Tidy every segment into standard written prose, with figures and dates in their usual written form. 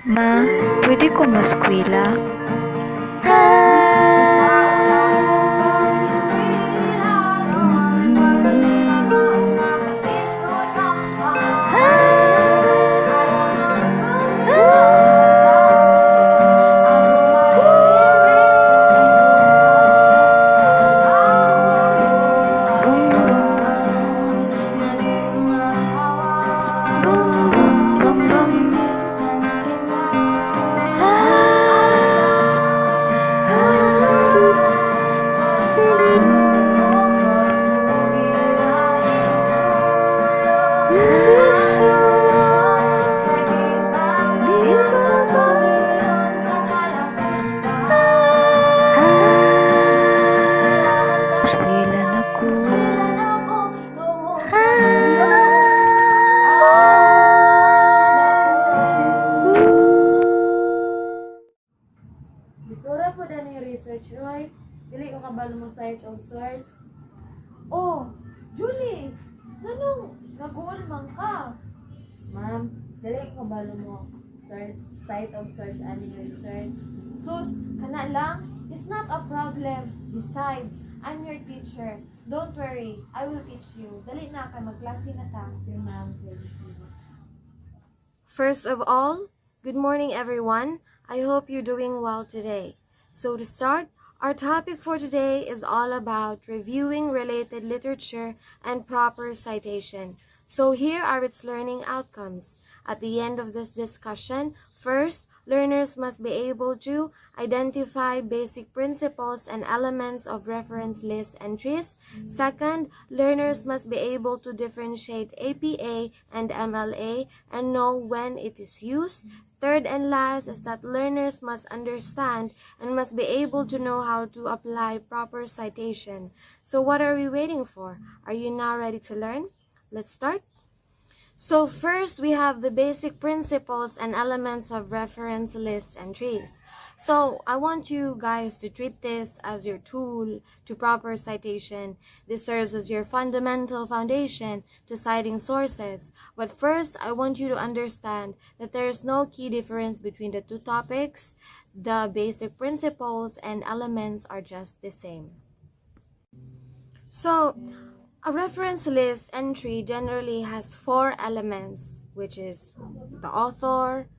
Ma, pwede ko maskwila? Maskwila na ko. Bisura po na ni research, Roy. Dili ko kabalo mo site of source. Oh, Julie! Nanong nag-uol man ka? Ma'am, dili ko kabalo mo site of source ani research. Sus, kana lang, it's not a problem. Besides, I'm your teacher. Don't worry, I will teach you. Dali na ka, magklase na ta. Dear ma'am, First of all, good morning everyone. I hope you're doing well today. So to start, our topic for today is all about reviewing related literature and proper citation. So here are its learning outcomes. At the end of this discussion, first, learners must be able to identify basic principles and elements of reference list entries. Second, learners must be able to differentiate APA and MLA and know when it is used. Third and last is that learners must understand and must be able to know how to apply proper citation. So what are we waiting for? Are you now ready to learn? Let's start. So first, we have the basic principles and elements of reference list entries. So I want you guys to treat this as your tool to proper citation. This serves as your fundamental foundation to citing sources. But first, I want you to understand that there is no key difference between the two topics. The basic principles and elements are just the same. So, a reference list entry generally has 4 elements, which is the author,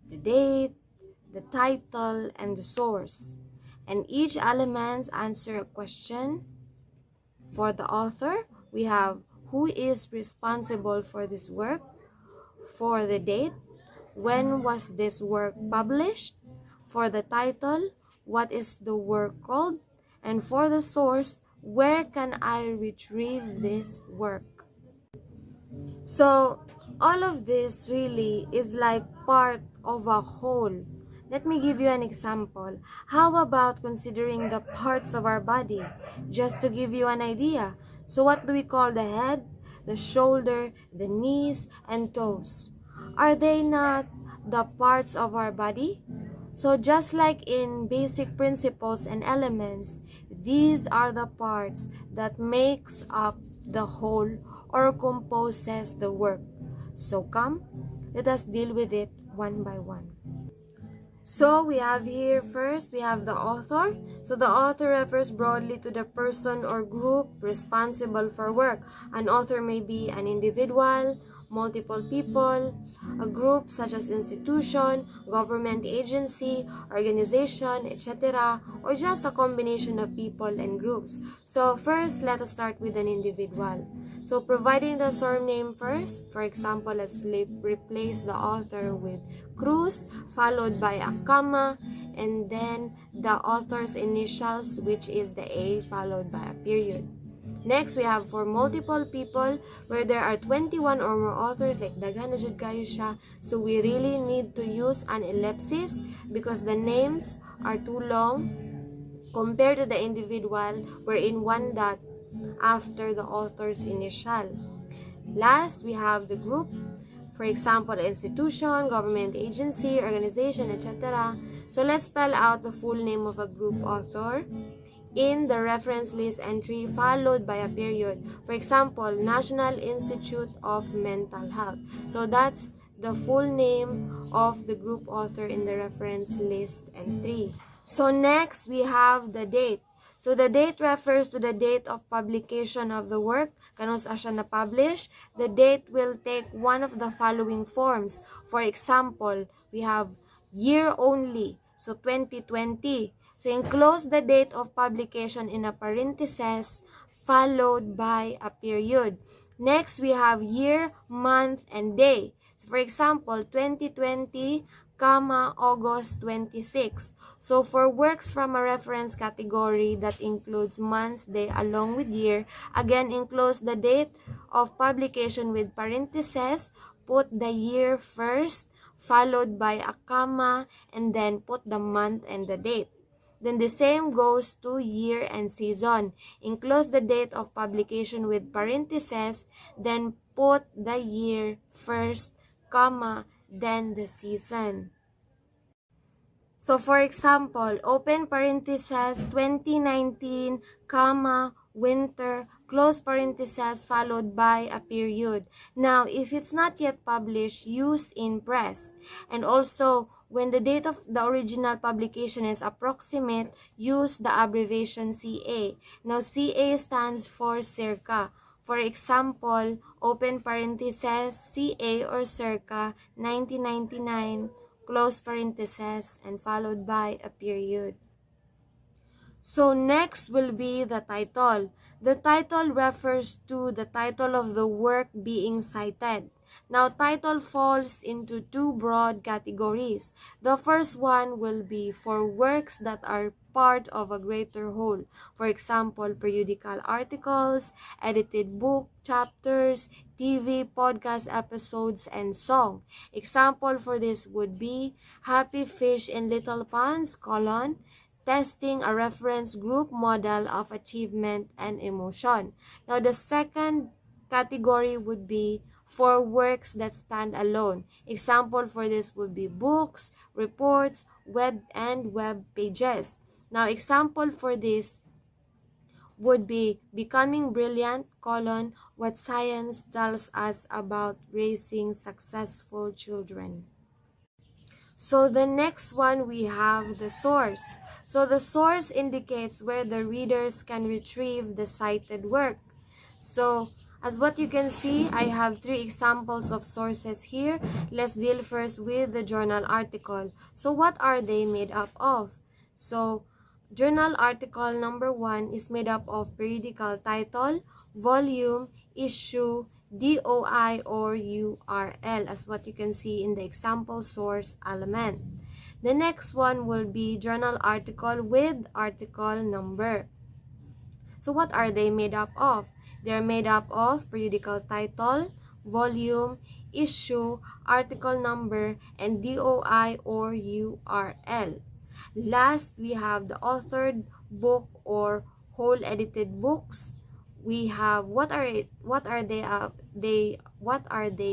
the date, the title, and the source. And each element answers a question. For the author, we have who is responsible for this work. For the date, when was this work published? For the title, what is the work called? And for the source, where can I retrieve this work? So, all of this really is like part of a whole. Let me give you an example. How about considering the parts of our body? Just to give you an idea. So what do we call the head, the shoulder, the knees, and toes? Are they not the parts of our body? So just like in basic principles and elements, these are the parts that makes up the whole or composes the work. So come, let us deal with it one by one. So we have here first, we have the author. So the author refers broadly to the person or group responsible for work. An author may be an individual, multiple people, a group such as institution, government agency, organization, etc., or just a combination of people and groups. So first, let us start with an individual. So providing the surname first, for example, let's replace the author with Cruz, followed by a comma, and then the author's initials, which is the A, followed by a period. Next, we have for multiple people, where there are 21 or more authors, like daghan na jud kayo siya. So we really need to use an ellipsis because the names are too long compared to the individual, wherein one dot after the author's initial. Last, we have the group. For example, institution, government agency, organization, etc. So let's spell out the full name of a group author in the reference list entry followed by a period. For example, National Institute of Mental Health. So that's the full name of the group author in the reference list entry. So next, we have the date. So the date refers to the date of publication of the work. Kano sa siya na-publish? The date will take one of the following forms. For example, we have year only. So 2020. So enclose the date of publication in a parenthesis followed by a period. Next, we have year, month, and day. So for example, 2020, August 26. So for works from a reference category that includes months, day, along with year, again enclose the date of publication with parentheses, put the year first, followed by a comma, and then put the month and the date. Then the same goes to year and season. Enclose the date of publication with parentheses, then put the year first, comma, then the season. So for example, open parentheses 2019, comma, winter, close parentheses followed by a period. Now, if it's not yet published, use in press. And also, when the date of the original publication is approximate, use the abbreviation CA. Now, CA stands for circa. For example, open parentheses CA or circa 1999, close parentheses, and followed by a period. So next will be the title. The title refers to the title of the work being cited. Now, title falls into two broad categories. The first one will be for works that are part of a greater whole. For example, periodical articles, edited book, chapters, TV, podcast episodes, and song. Example for this would be Happy Fish in Little Ponds, testing a reference group model of achievement and emotion. Now, the second category would be for works that stand alone. Example for this would be books, reports, web pages. Now, example for this would be Becoming Brilliant, what science tells us about raising successful children. So the next one, we have the source. So the source indicates where the readers can retrieve the cited work. So as what you can see, I have 3 examples of sources here. Let's deal first with the journal article. So what are they made up of? So journal article number 1 is made up of periodical title, volume, issue, DOI or URL, as what you can see in the example source element. The next one will be journal article with article number. So what are they made up of? They're made up of periodical title, volume, issue, article number, and DOI or URL. Last, we have the authored book or whole edited books. We have what are they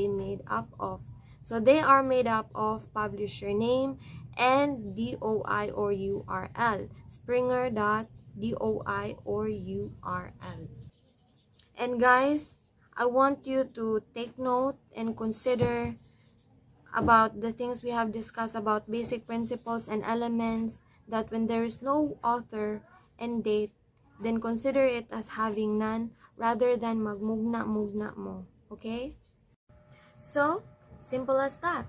made up of? So they are made up of publisher name and DOI or URL. Springer.doi or URL. And guys, I want you to take note and consider about the things we have discussed about basic principles and elements, that when there is no author and date, then consider it as having none rather than magmugna-mugna mo. Okay? So, simple as that.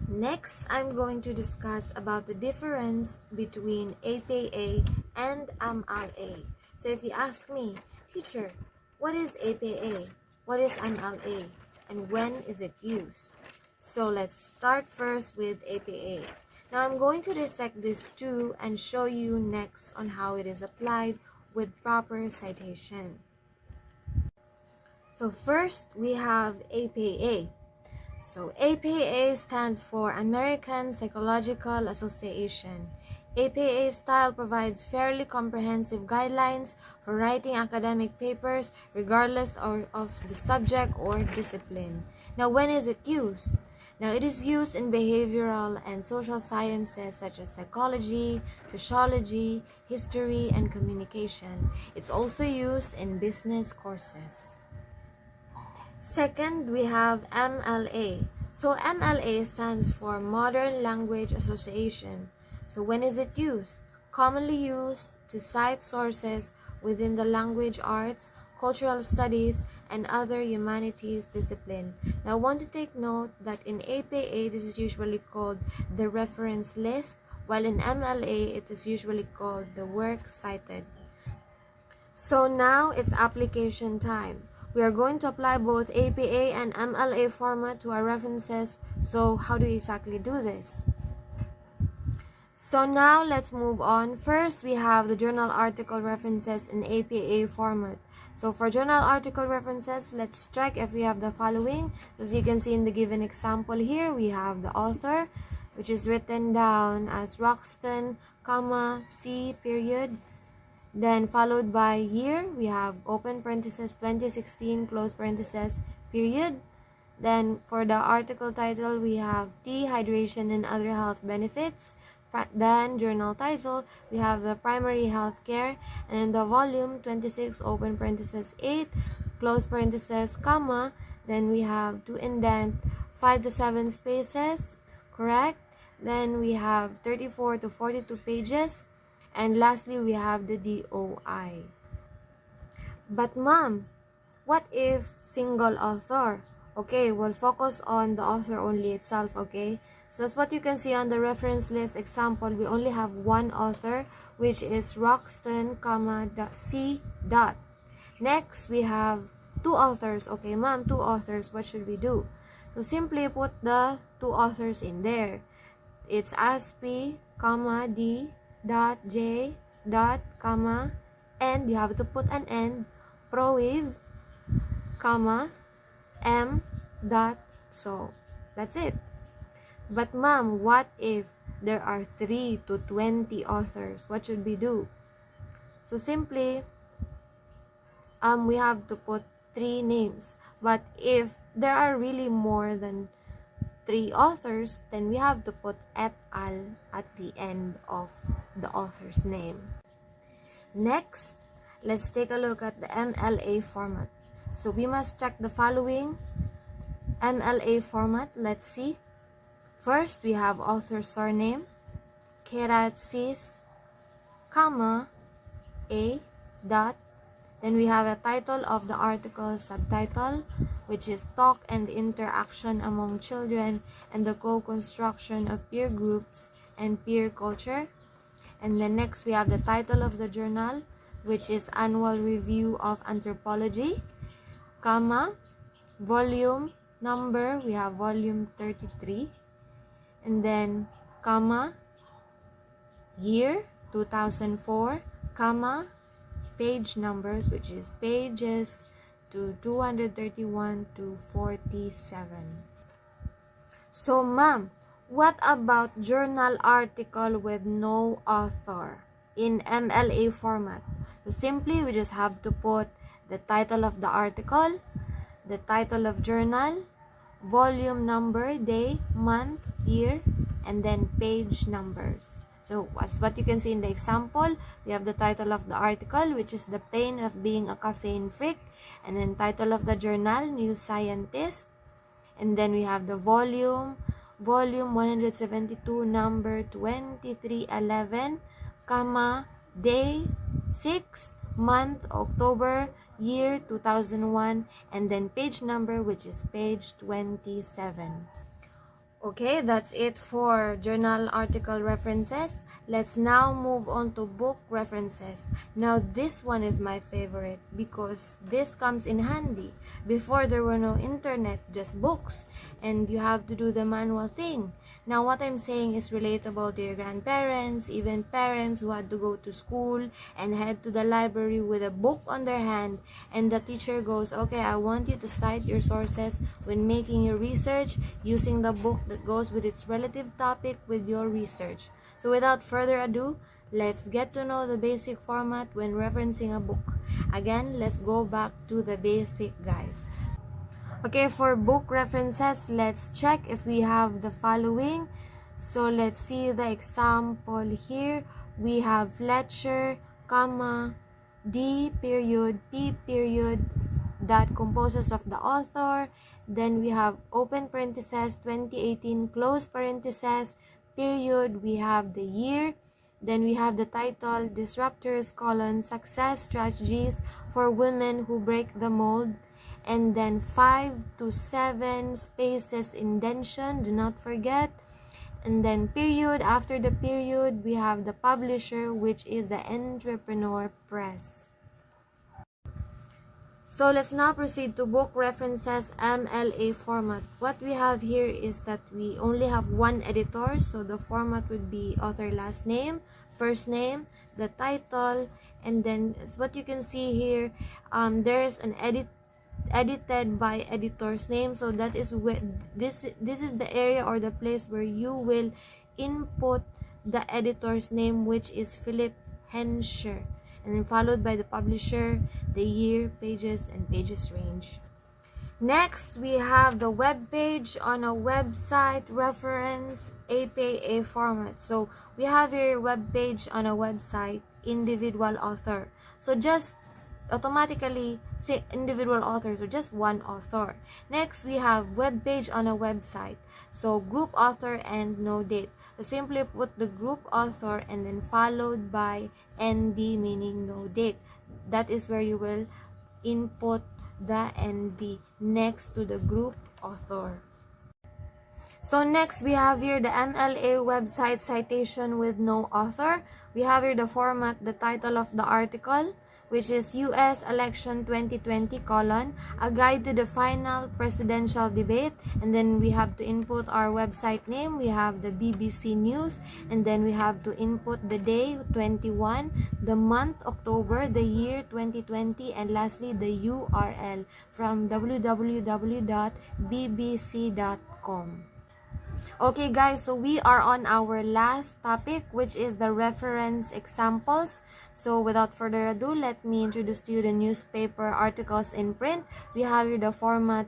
Next, I'm going to discuss about the difference between APA and MLA. So if you ask me, teacher, what is APA? What is MLA? And when is it used? So let's start first with APA. Now I'm going to dissect these two and show you next on how it is applied with proper citation. So first we have APA. So APA stands for American Psychological Association. APA style provides fairly comprehensive guidelines for writing academic papers regardless of the subject or discipline. Now, when is it used? Now, it is used in behavioral and social sciences such as psychology, sociology, history, and communication. It's also used in business courses. Second, we have MLA. So MLA stands for Modern Language Association. So when is it used? Commonly used to cite sources within the language arts, cultural studies, and other humanities discipline. Now I want to take note that in APA this is usually called the reference list, while in MLA it is usually called the work cited. So now it's application time. We are going to apply both APA and MLA format to our references. So how do we exactly do this? So now let's move on. First, we have the journal article references in APA format. So for journal article references, let's check if we have the following. As you can see in the given example here, we have the author, which is written down as Roxton, C period. Then followed by year, we have open parenthesis 2016 close parenthesis period. Then for the article title, we have Hydration and Other Health Benefits. Then journal title, we have the primary health care, and in the volume 26 open parenthesis 8 close parenthesis comma, then we have to indent 5 to 7 spaces, correct? Then we have 34 to 42 pages. And lastly, we have the DOI. But ma'am, what if single author? Okay, we'll focus on the author only itself, okay? So as what you can see on the reference list example, we only have one author, which is Roxton, C. Next, we have two authors. Okay, ma'am, two authors. What should we do? So simply put the two authors in there. It's Aspi, D. J. And you have to put an end, Proiv, M. So that's it. But ma'am, what if there are 3 to 20 authors? What should we do? So simply, we have to put 3 names. But if there are really more than 3 authors, then we have to put et al. At the end of the author's name. Next, let's take a look at the MLA format. So we must check the following MLA format. Let's see. First, we have author surname, Keratsis, A. Then we have a title of the article subtitle, which is Talk and Interaction Among Children and the Co-Construction of Peer Groups and Peer Culture. And then next we have the title of the journal, which is Annual Review of Anthropology, volume number, we have volume 33, and then year 2004, page numbers, which is pages to 231 to 47. So ma'am, what about journal article with no author in MLA format? So simply we just have to put the title of the article, the title of journal, volume number, day, month, year, and then page numbers. So as what you can see in the example, we have the title of the article, which is The Pain of Being a Caffeine Freak, and then title of the journal, New Scientist, and then we have the volume 172, number 2311, day, 6, month, October, year 2001, and then page number, which is page 27. Okay, that's it for journal article references. Let's now move on to book references. Now this one is my favorite because this comes in handy. Before there were no internet, just books, and you have to do the manual thing. Now what I'm saying is relatable to your grandparents, even parents who had to go to school and head to the library with a book on their hand, and the teacher goes, okay, I want you to cite your sources when making your research using the book that goes with its relative topic with your research. So without further ado, let's get to know the basic format when referencing a book. Again, let's go back to the basic, guys. Okay, for book references, let's check if we have the following. So let's see the example here. We have Fletcher, D period, P period, that composes of the author, then we have open parentheses 2018 close parentheses period, we have the year, then we have the title Disruptors Success Strategies for Women Who Break the Mold, and then 5 to 7 spaces indentation, do not forget, and then period. After the period, we have the publisher, which is the Entrepreneur Press. So let's now proceed to book references MLA format. What we have here is that we only have one editor, so the format would be author last name, first name, the title, and then as what you can see here, there's an edited by editor's name. So that is where this is the area or the place where you will input the editor's name, which is Philip Henscher, and then followed by the publisher, the year, pages, and pages range. Next, we have the web page on a website reference APA format. So we have here web page on a website, individual author. So just automatically say individual author, so just one author. Next, we have web page on a website. So group author and no date. So simply put the group author and then followed by ND, meaning no date. That is where you will input the ND next to the group author. So next, we have here the MLA website citation with no author. We have here the format, the title of the article, which is U.S. Election 2020, a guide to the final presidential debate. And then we have to input our website name. We have the BBC News. And then we have to input the day, 21, the month, October, the year, 2020, and lastly, the URL from www.bbc.com. Okay guys, so we are on our last topic, which is the reference examples. So without further ado, let me introduce to you the newspaper articles in print. We have here the format,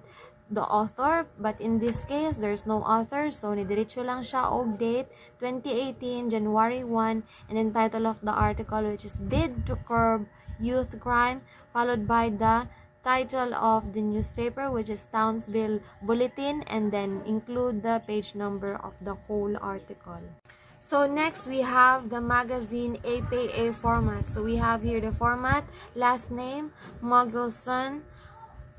the author, but in this case, there's no author. So nidiretso lang siya og date, 2018, January 1, and then title of the article, which is Bid to Curb Youth Crime, followed by the title of the newspaper, which is Townsville Bulletin, and then include the page number of the whole article. So next, we have the magazine APA format. So we have here the format, last name, Muggleson,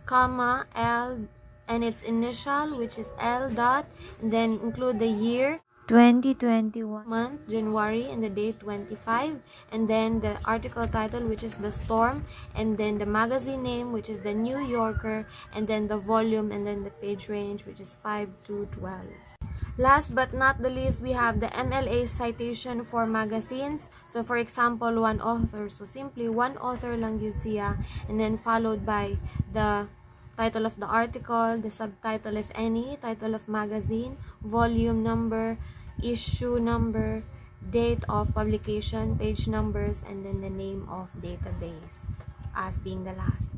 comma, L, and its initial, which is L dot, and then include the year, 2021, month, January, and the date, 25, and then the article title, which is The Storm, and then the magazine name, which is The New Yorker, and then the volume, and then the page range, which is 5 to 12. Last but not the least, we have the MLA citation for magazines. So for example, one author. So simply one author lang yun siya, and then followed by the title of the article, the subtitle if any, title of magazine, volume number, issue number, date of publication, page numbers, and then the name of database as being the last.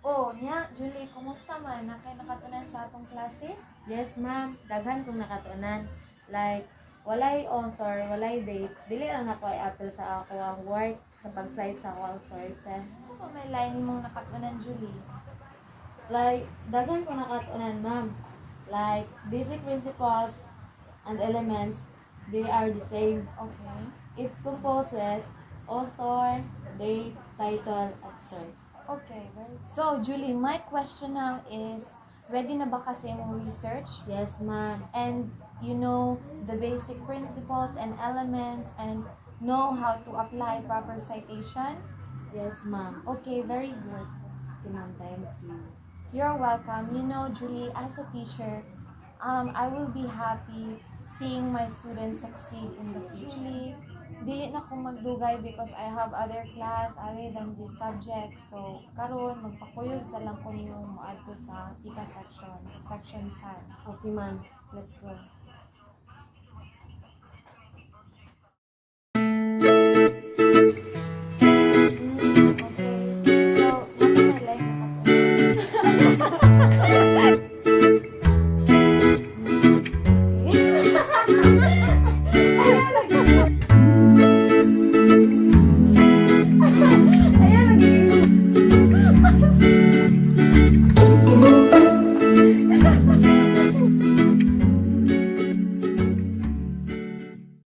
Oh, nya, Julie, kumusta man? Nakay nakatunan sa atong klase? Yes, ma'am. Daghan kong nakatunan. Like, walay author, walay date. Dili lang ako i-apple sa ako ang work sa pag-cite sa ako ang sources. Ano ba may line mong nakatunan, Julie? Like, daghan kong nakatunan, ma'am. Like, basic principles and elements, they are the same. Okay. It composes author, date, title, at source. Okay, very good. So, Julie, my question now is, ready na ba kasi mong research? Yes, ma'am. And you know the basic principles and elements and know how to apply proper citation? Yes, ma'am. Okay, very good. Okay, ma'am. Thank you. You're welcome. You know, Julie, as a teacher, I will be happy seeing my students succeed in the future. Julie, dili na ko magdugay because I have other class other than this subject. So, karon magpakuyog sa lang ko niyo moadto sa tika section, sa section 5. Okay, ma'am. Let's go.